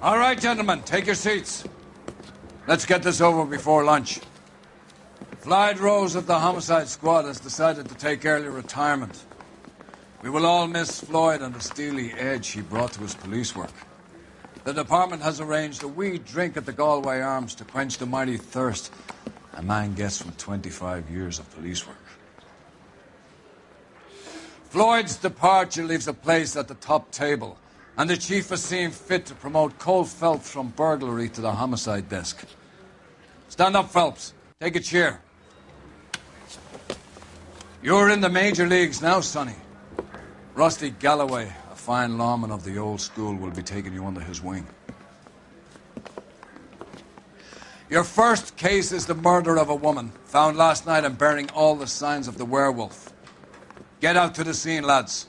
All right, gentlemen, take your seats. Let's get this over before lunch. Floyd Rose of the Homicide Squad has decided to take early retirement. We will all miss Floyd and the steely edge he brought to his police work. The department has arranged a wee drink at the Galway Arms to quench the mighty thirst a man gets from 25 years of police work. Floyd's departure leaves a place at the top table, and the chief has seen fit to promote Cole Phelps from burglary to the homicide desk. Stand up, Phelps. Take a chair. You're in the major leagues now, Sonny. Rusty Galloway, a fine lawman of the old school, will be taking you under his wing. Your first case is the murder of a woman, found last night and bearing all the signs of the werewolf. Get out to the scene, lads.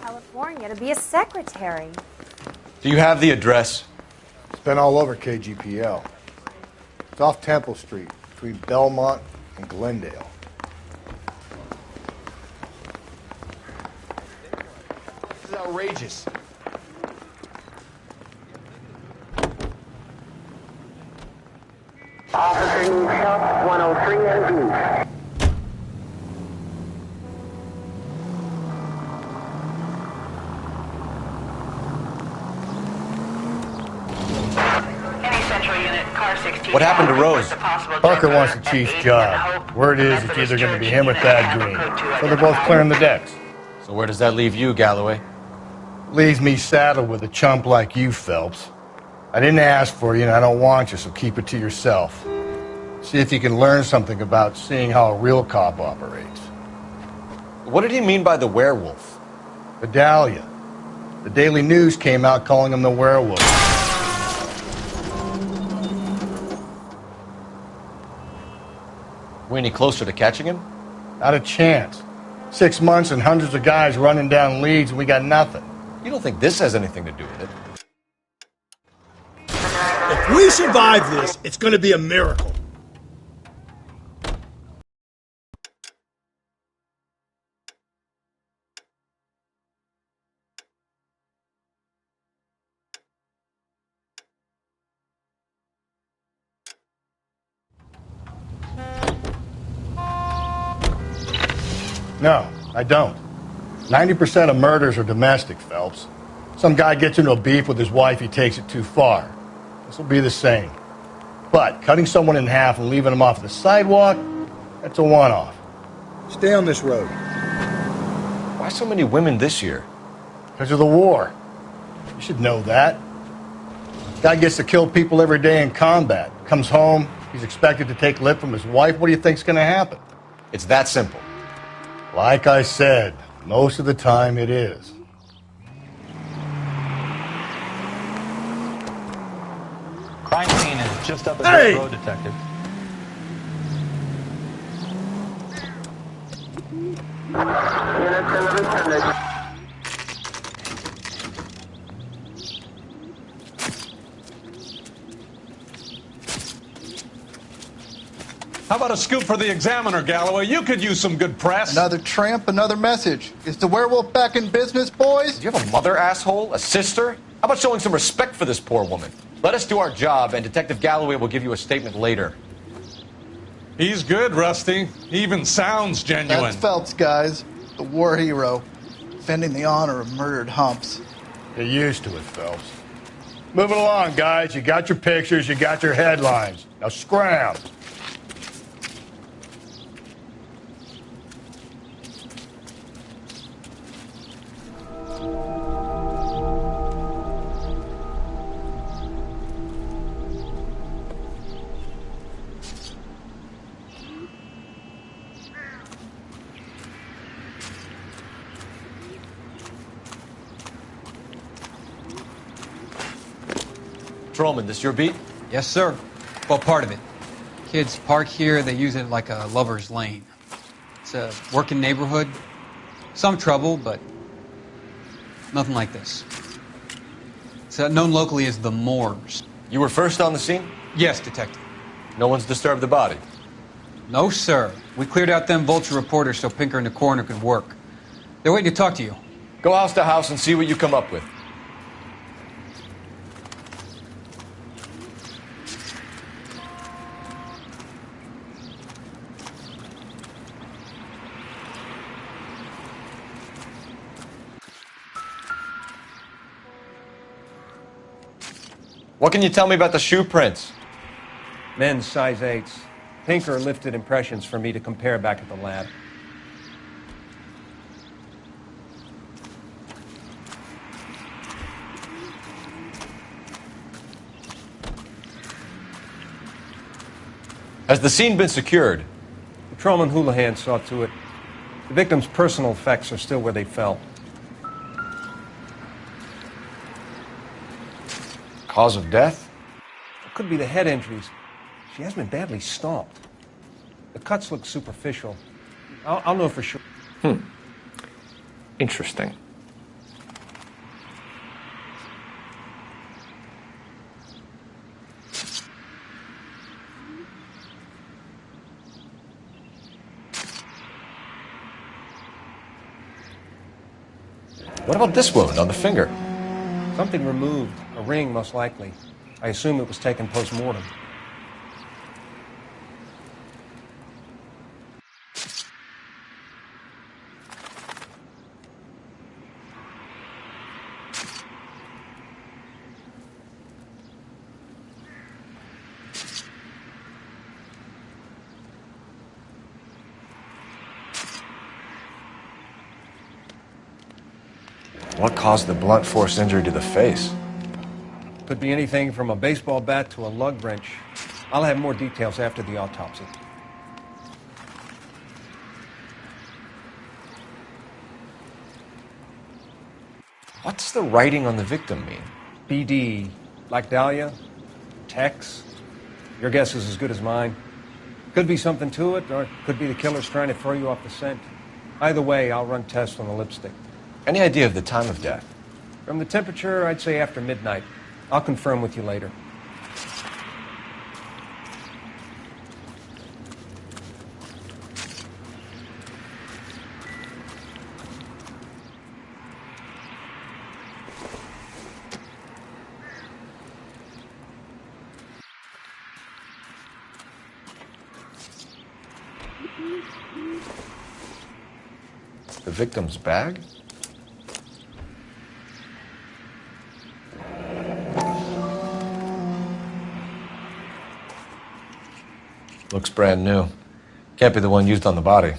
California to be a secretary. Do you have the address? It's been all over KGPL. It's off Temple Street, between Belmont and Glendale. This is outrageous. Officer needs help, 103 and B. What happened to Rose? Parker wants the chief's job. Word is it's either going to be him or Thad Green. So they're both clearing the decks. So where does that leave you, Galloway? Leaves me saddled with a chump like you, Phelps. I didn't ask for you and I don't want you, so keep it to yourself. See if you can learn something about seeing how a real cop operates. What did he mean by the werewolf? Vidalia. The Daily News came out calling him the werewolf. We any closer to catching him? Not a chance. 6 months and hundreds of guys running down leads and we got nothing. You don't think this has anything to do with it? If we survive this, it's going to be a miracle. No, I don't. 90% of murders are domestic, Phelps. Some guy gets into a beef with his wife, he takes it too far. This will be the same. But cutting someone in half and leaving them off the sidewalk, that's a one-off. Stay on this road. Why so many women this year? Because of the war. You should know that. Guy gets to kill people every day in combat. Comes home, he's expected to take lip from his wife. What do you think's going to happen? It's that simple. Like I said, most of the time it is. Crime scene is just up the road, Detective. How about a scoop for the Examiner, Galloway? You could use some good press. Another tramp, another message. Is the werewolf back in business, boys? Do you have a mother, asshole? A sister? How about showing some respect for this poor woman? Let us do our job, and Detective Galloway will give you a statement later. He's good, Rusty. He even sounds genuine. That's Phelps, guys. The war hero. Defending the honor of murdered humps. Get used to it, Phelps. Moving along, guys. You got your pictures, you got your headlines. Now scram. Patrolman, this your beat? Yes, sir. Well, part of it. Kids park here, they use it like a lover's lane. It's a working neighborhood. Some trouble, but nothing like this. It's known locally as the Moors. You were first on the scene? Yes, detective. No one's disturbed the body? No, sir. We cleared out them vulture reporters so Pinker and the coroner could work. They're waiting to talk to you. Go house to house and see what you come up with. What can you tell me about the shoe prints? Men's size 8s. Pinker lifted impressions for me to compare back at the lab. Has the scene been secured? Patrolman Houlihan saw to it. The victim's personal effects are still where they fell. Cause of death? It could be the head injuries. She has been badly stomped. The cuts look superficial. I'll know for sure. Interesting. What about this wound on the finger? Something removed. A ring, most likely. I assume it was taken post-mortem. What caused the blunt force injury to the face? Could be anything from a baseball bat to a lug wrench. I'll have more details after the autopsy. What's the writing on the victim mean? BD, like Dahlia, Tex. Your guess is as good as mine. Could be something to it, or it could be the killer's trying to throw you off the scent. Either way, I'll run tests on the lipstick. Any idea of the time of death? From the temperature, I'd say after midnight. I'll confirm with you later. The victim's bag? Looks brand new. Can't be the one used on the body.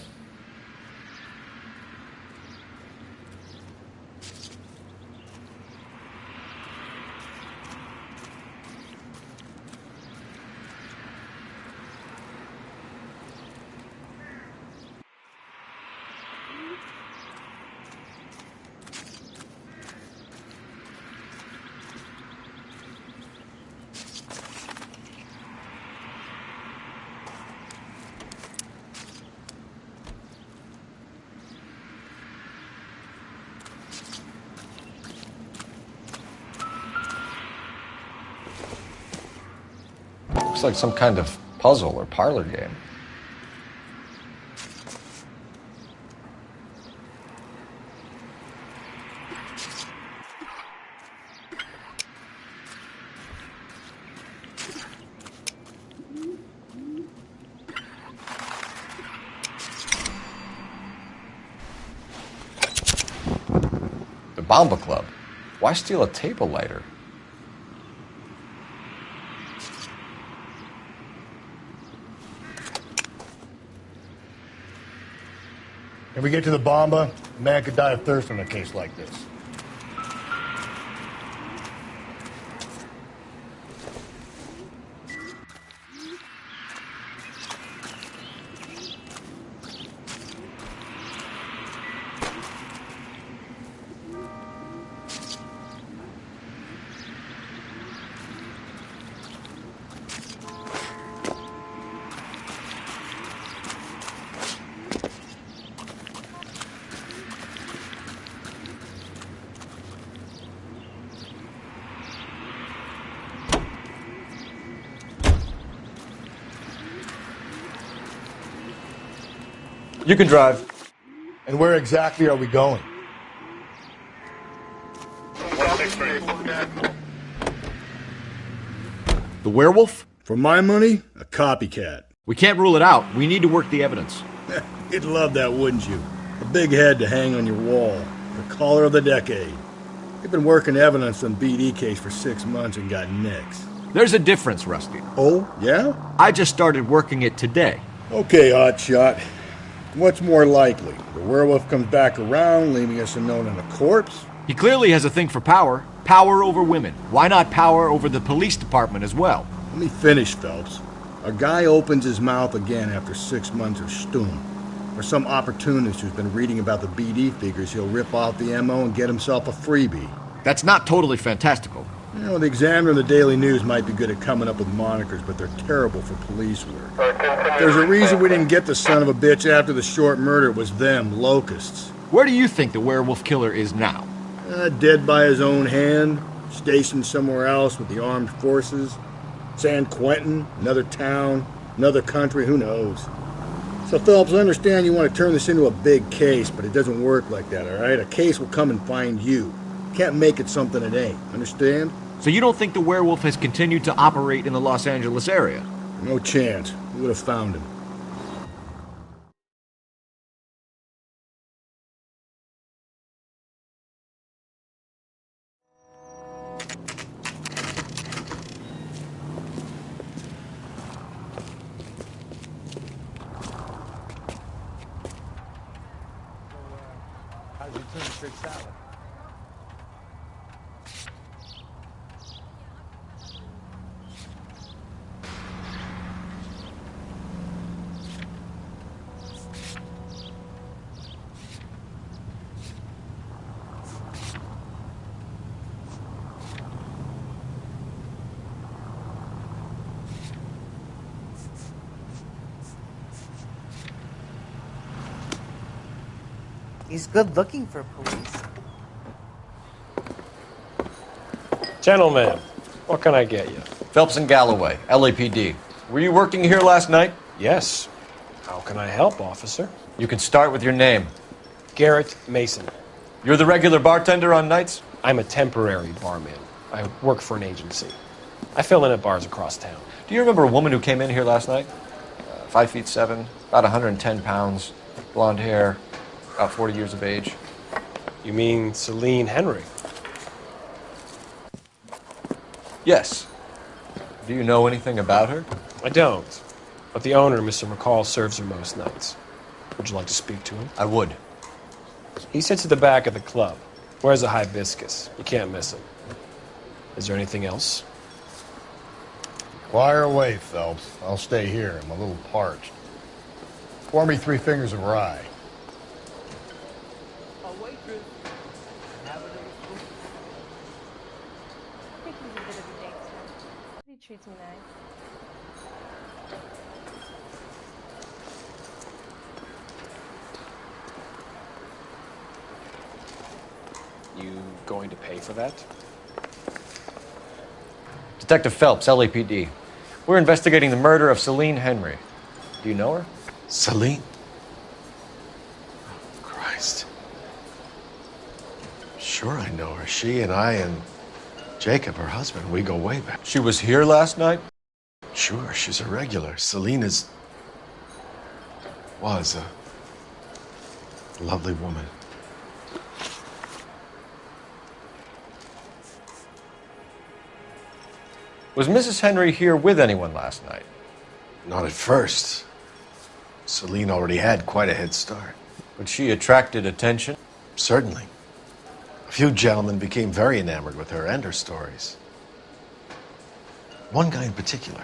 Looks like some kind of puzzle or parlor game. The Bomba Club. Why steal a table lighter? If we get to the Bomba, a man could die of thirst in a case like this. You can drive. And where exactly are we going? The werewolf? For my money, a copycat. We can't rule it out. We need to work the evidence. You'd love that, wouldn't you? A big head to hang on your wall. The caller of the decade. You've been working evidence on BD case for 6 months and got nicks. There's a difference, Rusty. Oh, yeah? I just started working it today. Okay, hotshot. What's more likely? The werewolf comes back around, leaving us unknown in a corpse? He clearly has a thing for power. Power over women. Why not power over the police department as well? Let me finish, Phelps. A guy opens his mouth again after 6 months of stoom. Or some opportunist who's been reading about the BD figures, he'll rip off the MO and get himself a freebie. That's not totally fantastical. You know, the Examiner and the Daily News might be good at coming up with monikers, but they're terrible for police work. There's a reason we didn't get the son of a bitch after the short murder. It was them, locusts. Where do you think the werewolf killer is now? Dead by his own hand, stationed somewhere else with the armed forces. San Quentin, another town, another country, who knows? So, Phelps, I understand you want to turn this into a big case, but it doesn't work like that, all right? A case will come and find you. Can't make it something it ain't, understand? So you don't think the werewolf has continued to operate in the Los Angeles area? No chance. We would have found him. How'd you turn fish salad? He's good looking for police. Gentlemen, what can I get you? Phelps and Galloway, LAPD. Were you working here last night? Yes. How can I help, officer? You can start with your name. Garrett Mason. You're the regular bartender on nights? I'm a temporary barman. I work for an agency. I fill in at bars across town. Do you remember a woman who came in here last night? 5'7", about 110 pounds, blonde hair, about 40 years of age. You mean Celine Henry? Yes. Do you know anything about her? I don't. But the owner, Mr. McCall, serves her most nights. Would you like to speak to him? I would. He sits at the back of the club. Wears a hibiscus. You can't miss him. Is there anything else? Fire away, Phelps. I'll stay here. I'm a little parched. Pour me 3 fingers of rye. He treats me nice. You going to pay for that? Detective Phelps, LAPD. We're investigating the murder of Celine Henry. Do you know her? Celine? Oh, Christ. Sure I know her. She and I and Jacob, her husband, we go way back. She was here last night? Sure, she's a regular. Celine was a lovely woman. Was Mrs. Henry here with anyone last night? Not at first. Celine already had quite a head start. But she attracted attention? Certainly. A few gentlemen became very enamored with her and her stories. One guy in particular.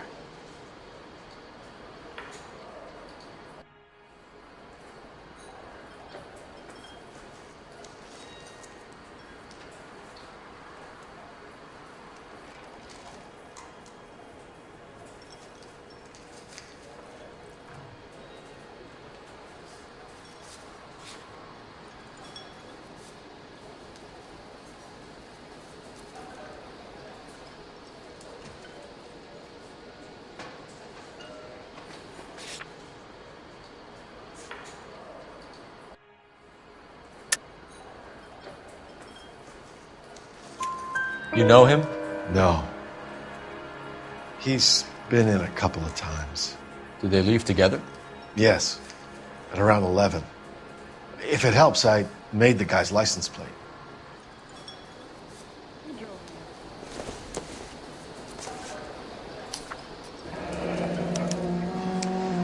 You know him? No. He's been in a couple of times. Did they leave together? Yes, at around 11. If it helps, I made the guy's license plate.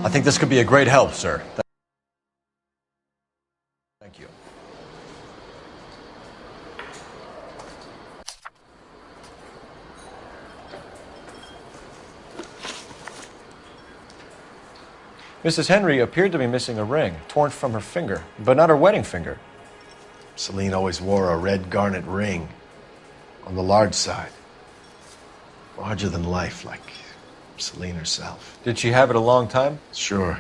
I think this could be a great help, sir. Thank you. Mrs. Henry appeared to be missing a ring, torn from her finger, but not her wedding finger. Celine always wore a red garnet ring on the large side. Larger than life, like Celine herself. Did she have it a long time? Sure.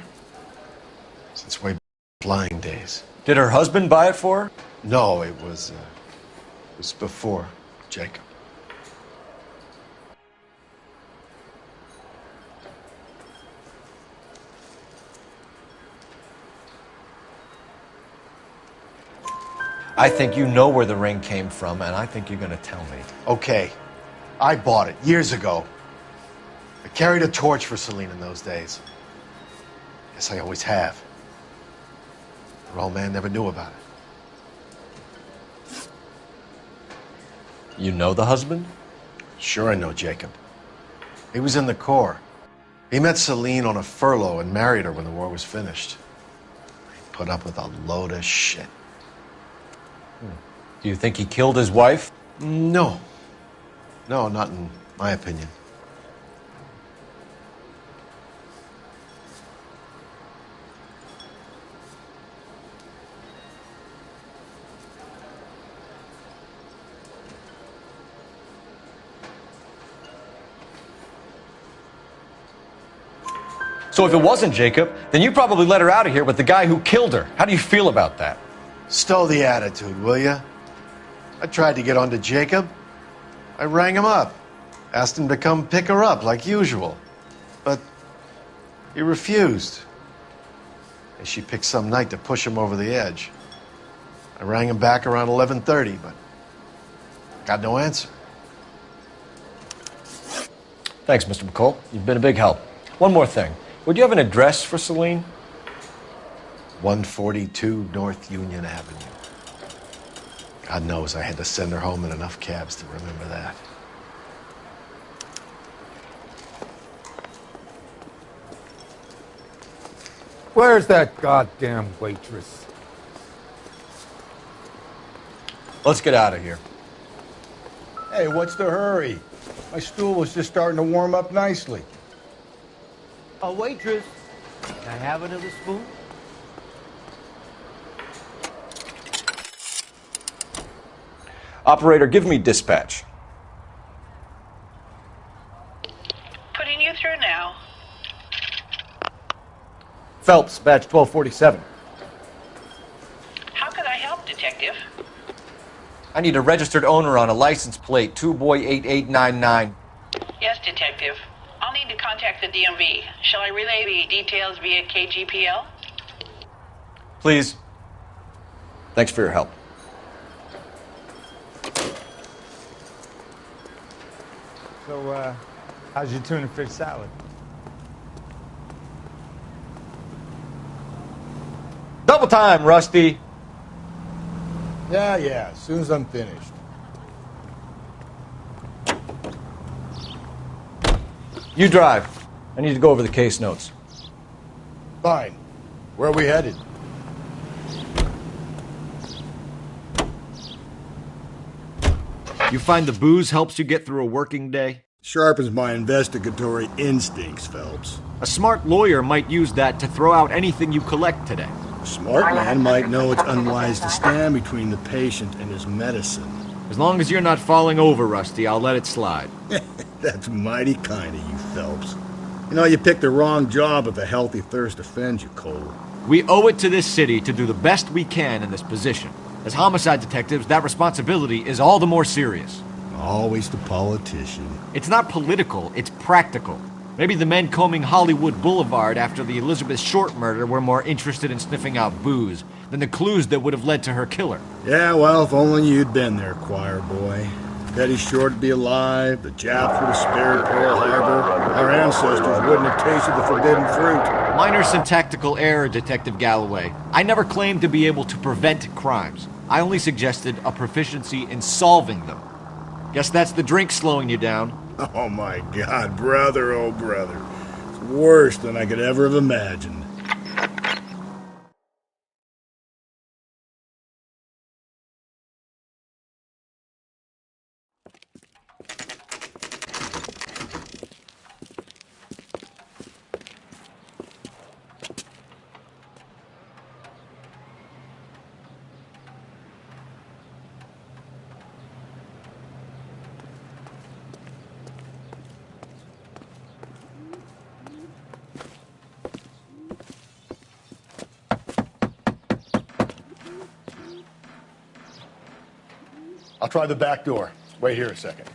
Since way flying days. Did her husband buy it for her? No, it was before Jacob. I think you know where the ring came from, and I think you're going to tell me. Okay. I bought it years ago. I carried a torch for Celine in those days. Yes, I always have. Her old man never knew about it. You know the husband? Sure I know Jacob. He was in the Corps. He met Celine on a furlough and married her when the war was finished. He put up with a load of shit. Do you think he killed his wife? No. No, not in my opinion. So if it wasn't Jacob, then you probably let her out of here with the guy who killed her. How do you feel about that? Stow the attitude, will ya? I tried to get onto Jacob. I rang him up. Asked him to come pick her up like usual. But he refused. And she picked some night to push him over the edge. I rang him back around 11:30, but got no answer. Thanks, Mr. McCall. You've been a big help. One more thing. Would you have an address for Celine? 142 North Union Avenue. God knows I had to send her home in enough cabs to remember that. Where's that goddamn waitress? Let's get out of here. Hey, what's the hurry? My stool was just starting to warm up nicely. A waitress. Can I have another spoon? Operator, give me dispatch. Putting you through now. Phelps, badge 1247. How could I help, Detective? I need a registered owner on a license plate, 2boy8899. Yes, Detective. I'll need to contact the DMV. Shall I relay the details via KGPL? Please. Thanks for your help. So, how's your tuna fish salad? Double time, Rusty. Yeah, as soon as I'm finished. You drive. I need to go over the case notes. Fine. Where are we headed? You find the booze helps you get through a working day? Sharpens my investigatory instincts, Phelps. A smart lawyer might use that to throw out anything you collect today. A smart man might know it's unwise to stand between the patient and his medicine. As long as you're not falling over, Rusty, I'll let it slide. That's mighty kind of you, Phelps. You know, you picked the wrong job if a healthy thirst offends you, Cole. We owe it to this city to do the best we can in this position. As homicide detectives, that responsibility is all the more serious. Always the politician. It's not political, it's practical. Maybe the men combing Hollywood Boulevard after the Elizabeth Short murder were more interested in sniffing out booze than the clues that would have led to her killer. Yeah, well, if only you'd been there, choir boy. Petty's sure to be alive. The Japs would have spared Pearl Harbor. Our ancestors wouldn't have tasted the forbidden fruit. Minor syntactical error, Detective Galloway. I never claimed to be able to prevent crimes. I only suggested a proficiency in solving them. Guess that's the drink slowing you down. Oh my God, brother, oh brother. It's worse than I could ever have imagined. I'll try the back door. Wait here a second.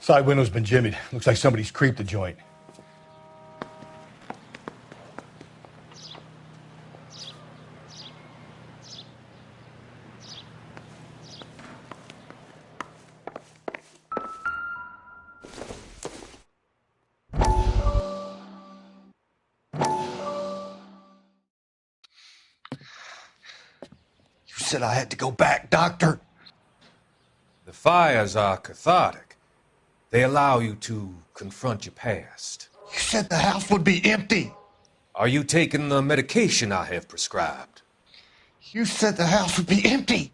Side window's been jimmied. Looks like somebody's creeped the joint. You said I had to go back, Doctor. The fires are cathartic. They allow you to confront your past. You said the house would be empty. Are you taking the medication I have prescribed? You said the house would be empty.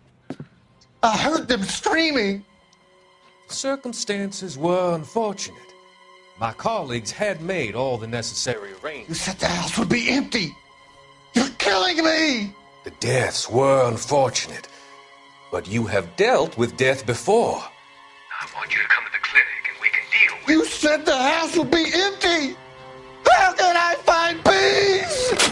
I heard them screaming. Circumstances were unfortunate. My colleagues had made all the necessary arrangements. You said the house would be empty. You're killing me. The deaths were unfortunate, but you have dealt with death before. I want you to come to the clinic and we can deal with it. You said the house would be empty. How can I find peace?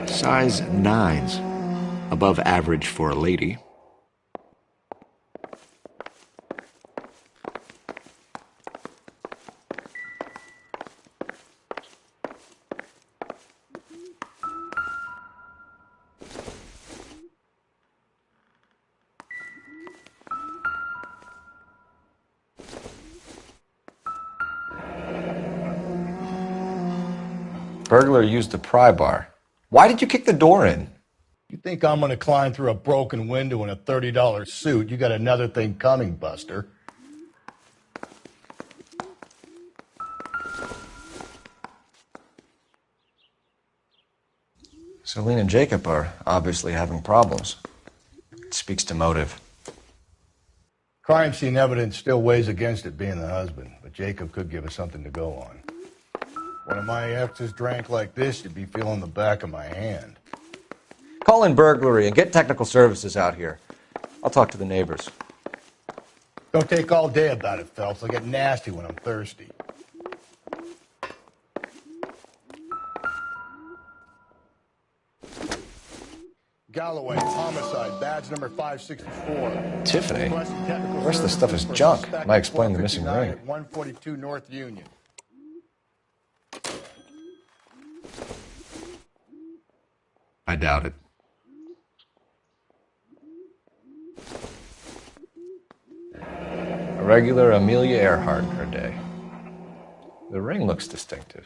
Size 9s. Above average for a lady. Burglar used the pry bar. Why did you kick the door in? You think I'm gonna climb through a broken window in a $30 suit? You got another thing coming, Buster. Celine and Jacob are obviously having problems. It speaks to motive. Crime scene evidence still weighs against it being the husband, but Jacob could give us something to go on. One of my exes drank like this, you'd be feeling the back of my hand. Call in burglary and get technical services out here. I'll talk to the neighbors. Don't take all day about it, Phelps. I'll get nasty when I'm thirsty. Galloway, homicide, badge number 564. Tiffany? The rest of the stuff is junk. Might explain the missing ring. 142 North Union. I doubt it. A regular Amelia Earhart in her day. The ring looks distinctive.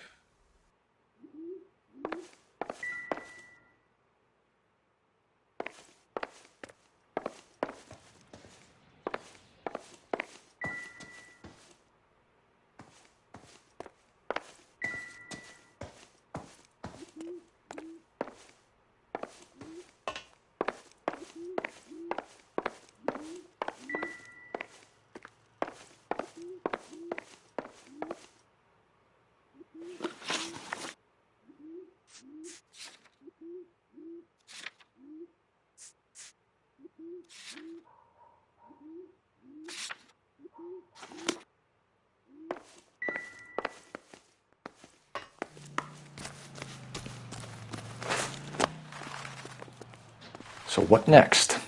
So what next?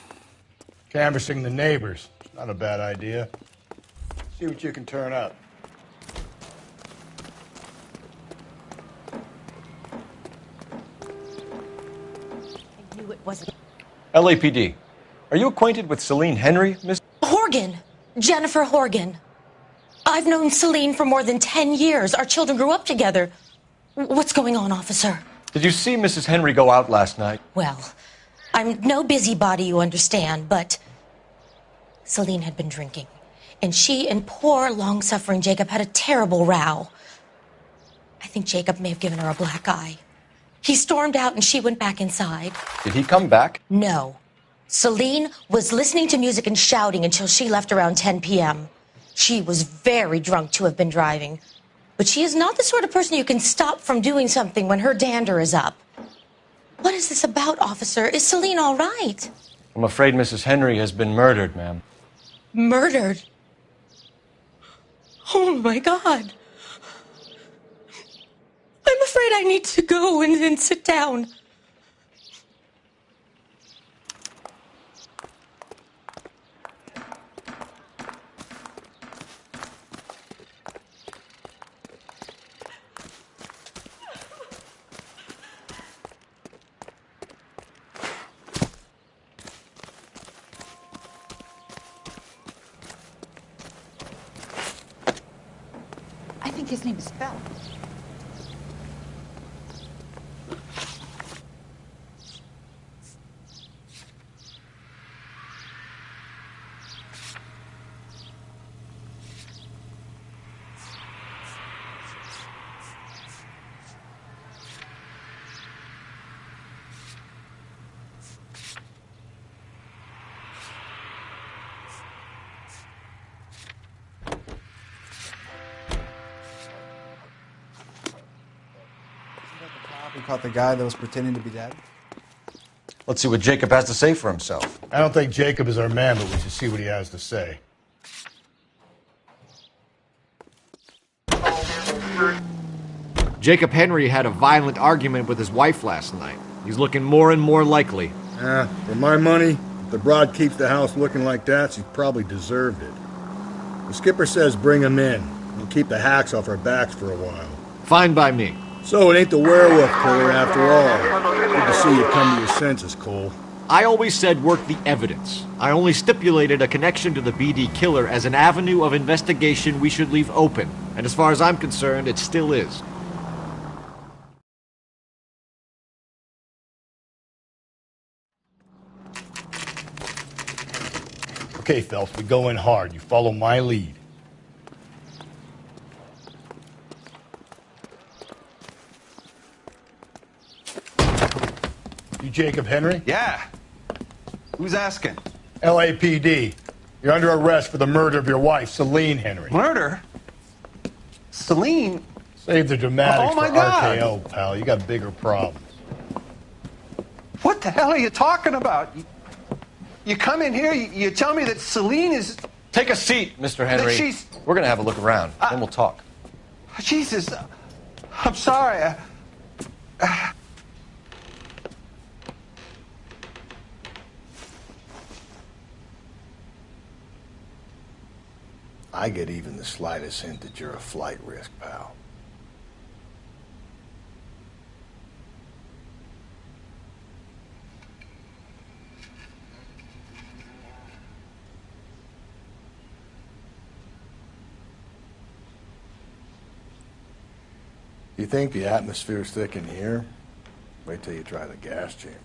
Canvassing the neighbors. It's not a bad idea. See what you can turn up. I knew it wasn't. LAPD. Are you acquainted with Celine Henry, Miss? Horgan! Jennifer Horgan. I've known Celine for more than 10 years. Our children grew up together. What's going on, officer? Did you see Mrs. Henry go out last night? Well, I'm no busybody, you understand, but Celine had been drinking. And she and poor, long-suffering Jacob had a terrible row. I think Jacob may have given her a black eye. He stormed out and she went back inside. Did he come back? No. Celine was listening to music and shouting until she left around 10 p.m. She was very drunk to have been driving. But she is not the sort of person you can stop from doing something when her dander is up. What is this about, officer? Is Celine all right? I'm afraid Mrs. Henry has been murdered, ma'am. Murdered? Oh, my God. I'm afraid I need to go and sit down. I think his name is Phelps. We caught the guy that was pretending to be dead. Let's see what Jacob has to say for himself. I don't think Jacob is our man, but we should see what he has to say. Jacob Henry had a violent argument with his wife last night. He's looking more and more likely. For my money, if the broad keeps the house looking like that, she's probably deserved it. The skipper says bring him in. We'll keep the hacks off our backs for a while. Fine by me. So it ain't the werewolf killer after all. Good to see you come to your senses, Cole. I always said work the evidence. I only stipulated a connection to the BD killer as an avenue of investigation we should leave open. And as far as I'm concerned, it still is. Okay, Phelps, we go in hard. You follow my lead. You Jacob Henry? Yeah. Who's asking? LAPD. You're under arrest for the murder of your wife, Celine Henry. Murder? Celine? Save the dramatics Oh, my for God. RKO, pal. You got bigger problems. What the hell are you talking about? You come in here, you tell me that Celine is... Take a seat, Mr. Henry. That she's... We're gonna have a look around, then we'll talk. Jesus, I'm sorry. I get even the slightest hint that you're a flight risk, pal. You think the atmosphere's thick in here? Wait till you try the gas chamber.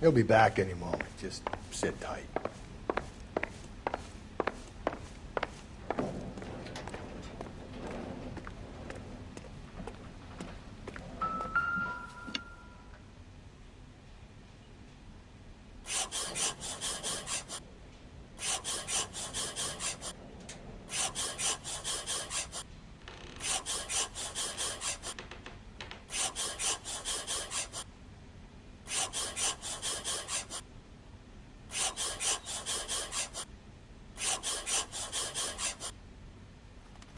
He'll be back any moment. Just sit tight.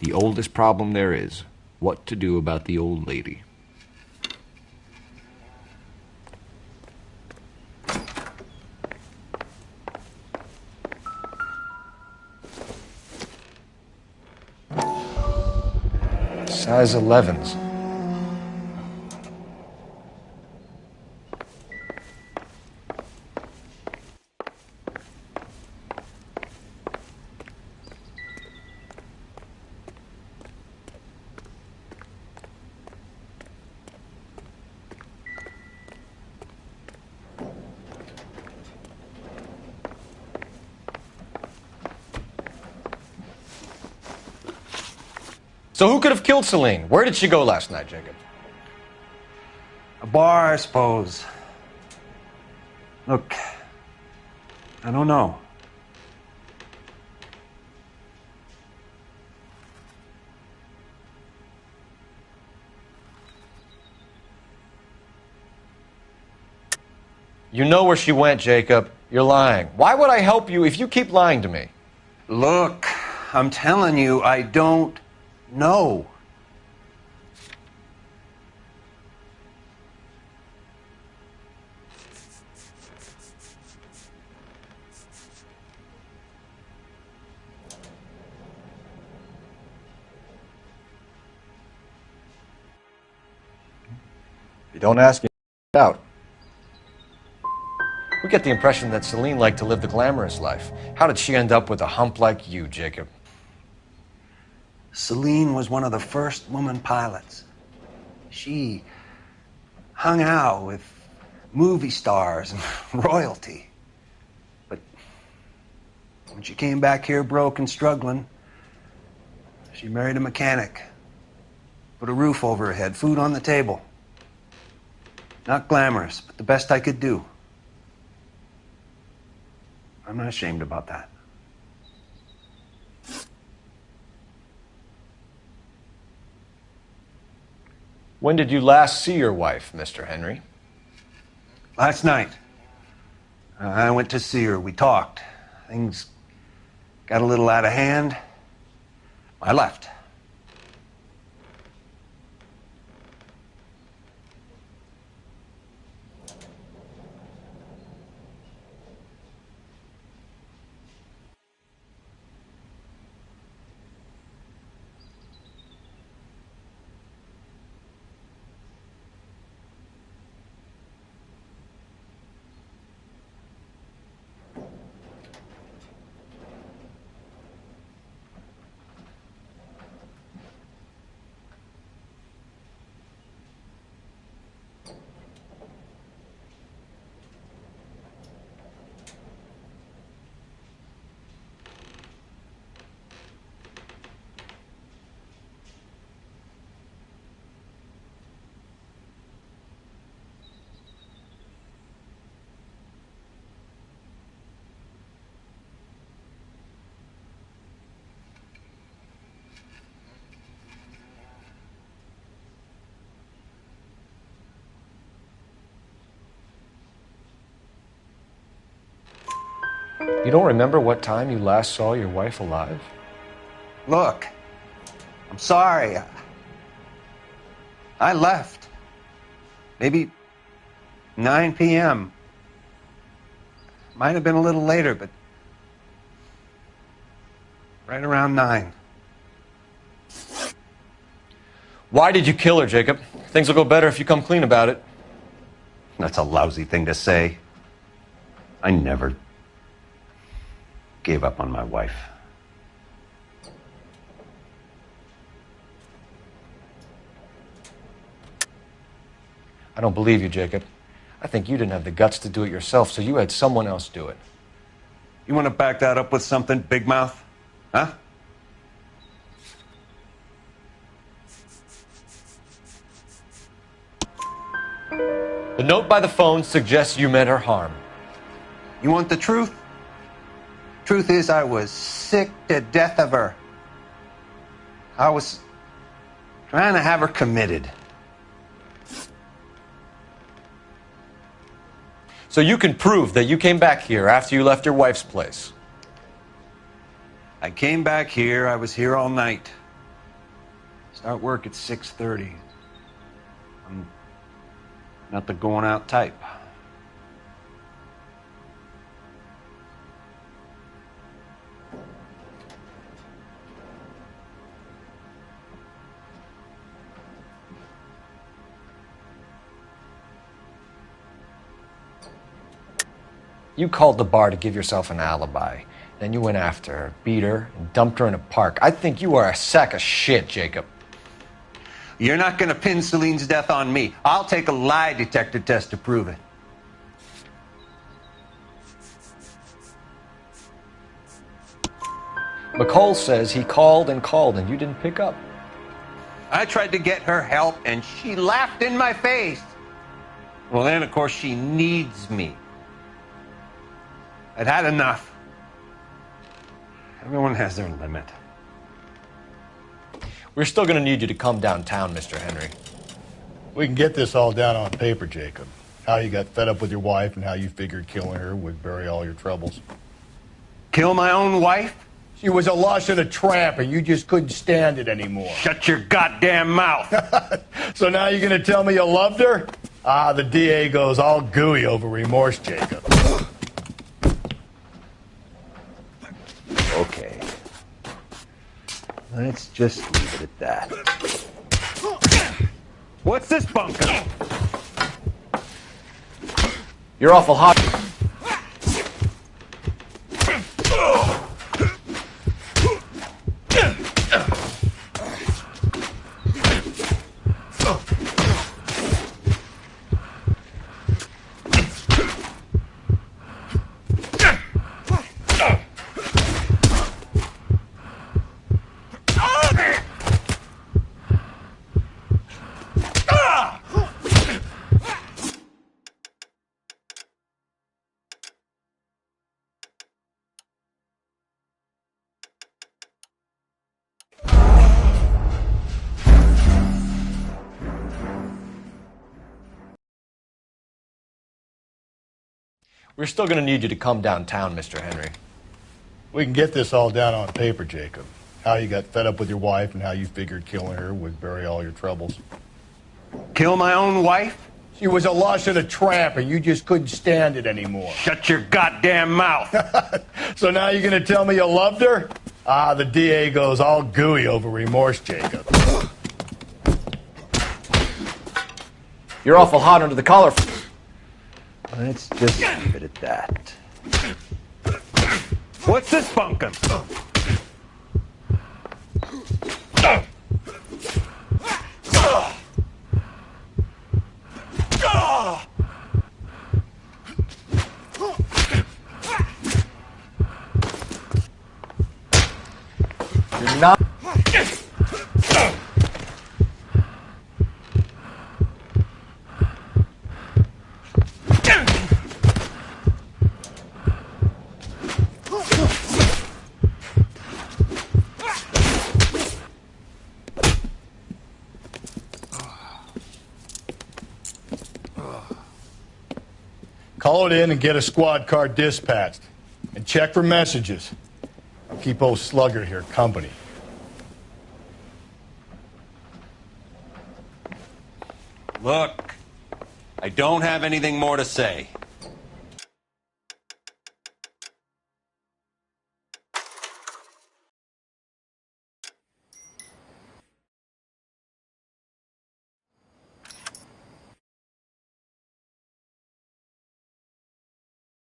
The oldest problem there is, what to do about the old lady. Size 11s. So who could have killed Celine? Where did she go last night, Jacob? A bar, I suppose. Look, I don't know. You know where she went, Jacob. You're lying. Why would I help you if you keep lying to me? Look, I'm telling you, I don't know. If you don't ask, you out. We get the impression that Celine liked to live the glamorous life. How did she end up with a hump like you, Jacob? Celine was one of the first woman pilots. She hung out with movie stars and royalty. But when she came back here broke and struggling, she married a mechanic. Put a roof over her head, food on the table. Not glamorous, but the best I could do. I'm not ashamed about that. When did you last see your wife, Mr. Henry? Last night. I went to see her. We talked. Things got a little out of hand. I left. You don't remember what time you last saw your wife alive? Look, I'm sorry. I left. Maybe 9 p.m. Might have been a little later, but right around 9. Why did you kill her, Jacob? Things will go better if you come clean about it. That's a lousy thing to say. I never gave up on my wife. I don't believe you, Jacob. I think you didn't have the guts to do it yourself, so you had someone else do it. You want to back that up with something, Big Mouth? Huh? The note by the phone suggests you meant her harm. You want the truth? Truth is, I was sick to death of her. I was trying to have her committed. So you can prove that you came back here after you left your wife's place. I came back here. I was here all night. Start work at 6:30. I'm not the going out type. You called the bar to give yourself an alibi. Then you went after her, beat her, and dumped her in a park. I think you are a sack of shit, Jacob. You're not going to pin Celine's death on me. I'll take a lie detector test to prove it. McCall says he called and you didn't pick up. I tried to get her help, and she laughed in my face. Well, then, of course, she needs me. I'd had enough. Everyone has their limit. We're still going to need you to come downtown, Mr. Henry. We can get this all down on paper, Jacob. How you got fed up with your wife and how you figured killing her would bury all your troubles. Kill my own wife? She was a lush and a tramp, and you just couldn't stand it anymore. Shut your goddamn mouth. So now you're going to tell me you loved her? Ah, the DA goes all gooey over remorse, Jacob. Okay. Let's just leave it at that. What's this bunker? You're awful hot. We're still going to need you to come downtown, Mr. Henry. We can get this all down on paper, Jacob. How you got fed up with your wife and how you figured killing her would bury all your troubles. Kill my own wife? She was a lush and a tramp, and you just couldn't stand it anymore. Shut your goddamn mouth. So now you're going to tell me you loved her? Ah, the DA goes all gooey over remorse, Jacob. You're awful hot under the collar. Let's just leave it at that. What's this bunkum? You're not. Call it in and get a squad car dispatched. And check for messages. I'll keep old Slugger here company. Look, I don't have anything more to say.